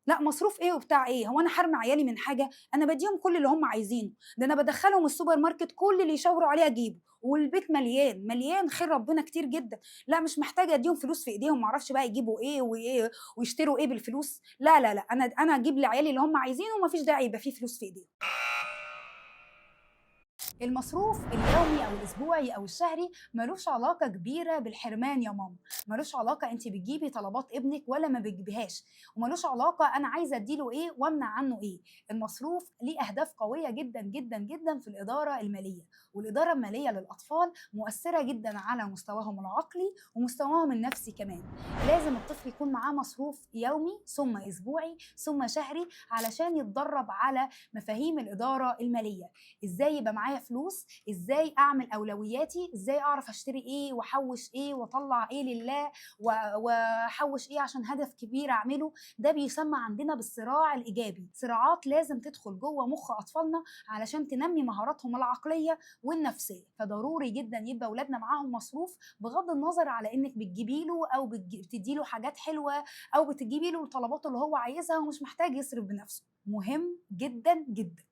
لأ مصروف إيه وبتاع إيه، هو أنا حارمة عيالي من حاجة؟ أنا بادّيهم كل اللي هم عايزينه، ده أنا بادخّلهم السوبر ماركت كل اللي يشاوروا عليه أجيبه، والبيت مليان، مليان خير ربنا كتير جدًا، لأ مش محتاجة أدّيهم فلوس في إيديهم ما أعرفش بقى يجيبوا إيه وإيه ويشتروا إيه بالفلوس، لا، لا، لأ، أنا أجيب لعيالي اللي هم عايزينه وما فيش داعي يبقى في فلوس في إيديهم. المصروف اليومي أو الأسبوعي أو الشهري مالوش علاقة كبيرة بالحرمان يا ماما، مالوش علاقة أنتِ بتجيبي طلبات ابنِك والّا ما بتجيبيهاش، ومالوش علاقة أنا عايزة أدّي له إيه وأمنع عنه إيه، المصروف ليه أهداف قوية جدًا، جدًا، جدًا في الإدارة المالية، والإدارة المالية للأطفال مؤثرة جدًا على مستواهم العقلي ومستواهم النفسي كمان، لازم الطفل يكون معاه مصروف يومي ثم أسبوعي ثم شهري علشان يتدرب على مفاهيم الإدارة المالية. إزاي يبقى معايا فلوس، إزاي أعمل أولوياتي، إزاي أعرف أشتري إيه وأحوّش إيه وأطلّع إيه لله وأحوّش إيه عشان هدف كبير أعمله، ده بيُسمى عندنا بالصراع الإيجابي، صراعات لازم تدخل جوّه مُخ أطفالنا علشان تنمّي مهاراتهم العقلية والنفسية، فضروري جدًا يبقى ولادنا معاهم مصروف بغض النظر على إنِّك بتجيبي له أو بتدّي له حاجات حلوة أو بتجيبي له طلباته اللي هو عايزها ومش محتاج يصرف بنفسه، مهم جدًا، جدًا.